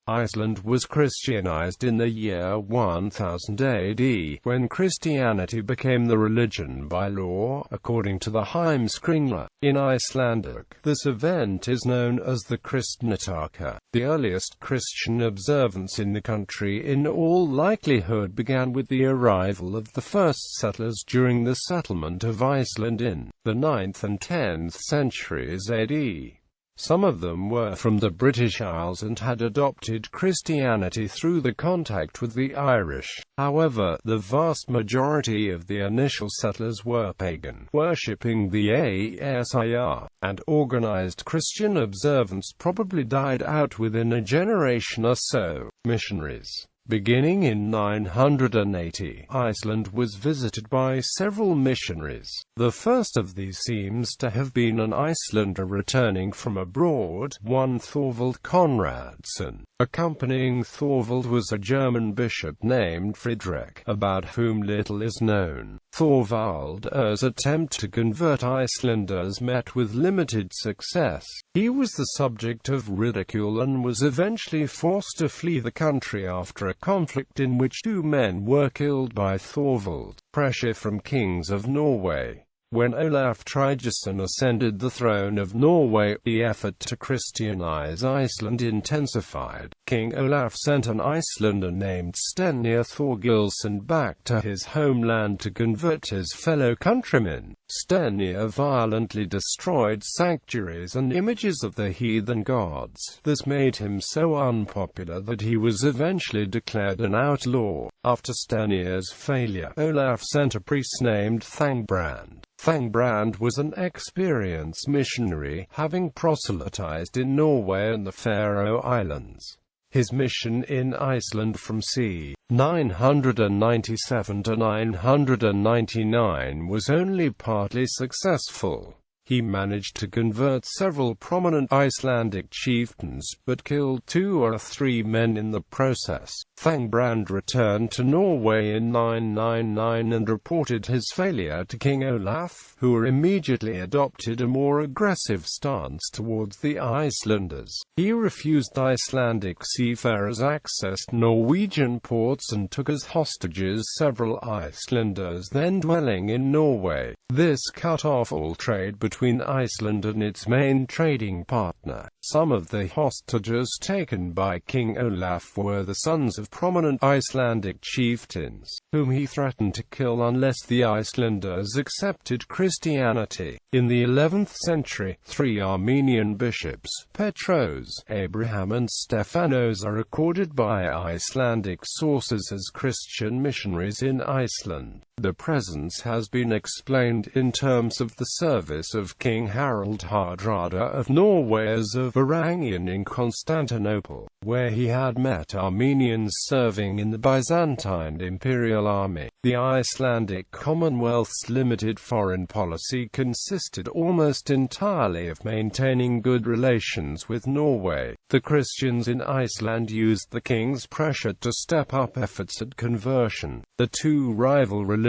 Iceland was Christianized in the year 1000 AD, when Christianity became the religion by law, according to the Heimskringla. In Icelandic, this event is known as the kristnitaka. The earliest Christian observance in the country in all likelihood began with the arrival of the first settlers during the settlement of Iceland in the 9th and 10th centuries AD. Some of them were from the British Isles and had adopted Christianity through the contact with the Irish. However, the vast majority of the initial settlers were pagan, worshipping the ASIR, and organized Christian observance probably died out within a generation or so. Missionaries. Beginning in 980, Iceland was visited by several missionaries. The first of these seems to have been an Icelander returning from abroad, one Thorvald Konradsson. Accompanying Thorvald was a German bishop named Friedrich, about whom little is known. Thorvald's attempt to convert Icelanders met with limited success. He was the subject of ridicule and was eventually forced to flee the country after a conflict in which 2 men were killed by Thorvald. Pressure from kings of Norway. When Olaf Tryggvason ascended the throne of Norway, the effort to Christianize Iceland intensified. King Olaf sent an Icelander named Stenir Thorgilsson back to his homeland to convert his fellow countrymen. Stenir violently destroyed sanctuaries and images of the heathen gods. This made him so unpopular that he was eventually declared an outlaw. After Stenir's failure, Olaf sent a priest named Thangbrand. Thangbrand was an experienced missionary, having proselytized in Norway and the Faroe Islands. His mission in Iceland from c. 997 to 999 was only partly successful. He managed to convert several prominent Icelandic chieftains, but killed 2 or 3 men in the process. Thangbrand returned to Norway in 999 and reported his failure to King Olaf, who immediately adopted a more aggressive stance towards the Icelanders. He refused Icelandic seafarers access to Norwegian ports and took as hostages several Icelanders then dwelling in Norway. This cut off all trade between Iceland and its main trading partner. Some of the hostages taken by King Olaf were the sons of prominent Icelandic chieftains, whom he threatened to kill unless the Icelanders accepted Christianity. In the 11th century, 3 Armenian bishops, Petros, Abraham and Stephanos, are recorded by Icelandic sources as Christian missionaries in Iceland. The presence has been explained in terms of the service of King Harald Hardrada of Norway as a Varangian in Constantinople, where he had met Armenians serving in the Byzantine imperial army. The Icelandic Commonwealth's limited foreign policy consisted almost entirely of maintaining good relations with Norway. The Christians in Iceland used the king's pressure to step up efforts at conversion. The 2 rival religions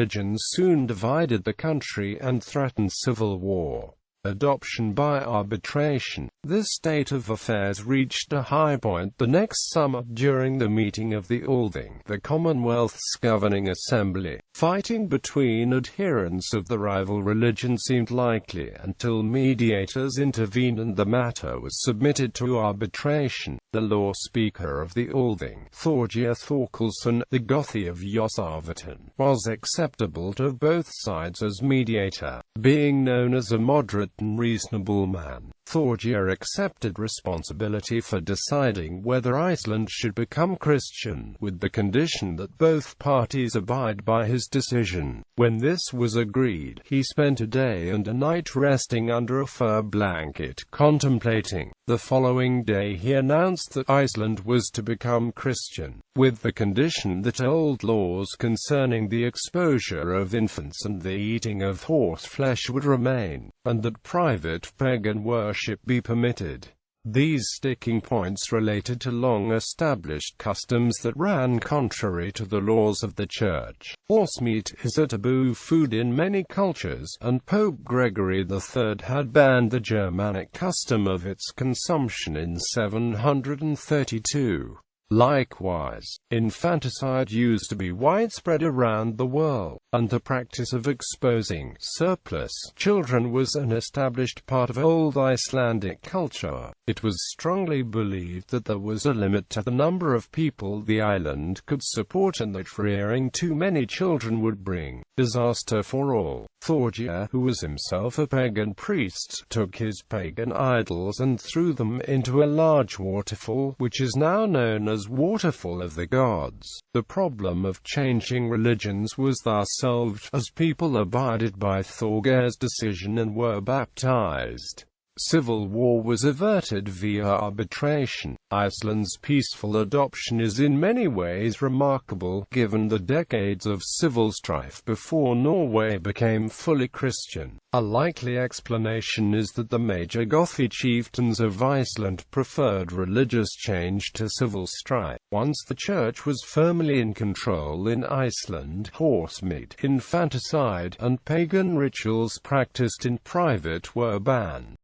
soon divided the country and threatened civil war. Adoption by arbitration. This state of affairs reached a high point the next summer during the meeting of the Althing, the Commonwealth's governing assembly. Fighting between adherents of the rival religion seemed likely until mediators intervened and the matter was submitted to arbitration. The law speaker of the Althing, Thorgeir Thorkelsson, the Gothi of Jossavatn, was acceptable to both sides as mediator. Being known as a moderate and reasonable man, Thorgeir accepted responsibility for deciding whether Iceland should become Christian, with the condition that both parties abide by his decision. When this was agreed, he spent a day and a night resting under a fur blanket, contemplating. The following day he announced that Iceland was to become Christian, with the condition that old laws concerning the exposure of infants and the eating of horse flesh would remain, and that private pagan worship be permitted. These sticking points related to long-established customs that ran contrary to the laws of the Church. Horsemeat is a taboo food in many cultures, and Pope Gregory III had banned the Germanic custom of its consumption in 732. Likewise, infanticide used to be widespread around the world, and the practice of exposing surplus children was an established part of old Icelandic culture. It was strongly believed that there was a limit to the number of people the island could support and that rearing too many children would bring disaster for all. Thorgeir, who was himself a pagan priest, took his pagan idols and threw them into a large waterfall, which is now known as Waterfall of the Gods. The problem of changing religions was thus solved, as people abided by Thorgeir's decision and were baptized. Civil war was averted via arbitration. Iceland's peaceful adoption is in many ways remarkable, given the decades of civil strife before Norway became fully Christian. A likely explanation is that the major Gothi chieftains of Iceland preferred religious change to civil strife. Once the church was firmly in control in Iceland, horsemeat, infanticide, and pagan rituals practiced in private were banned.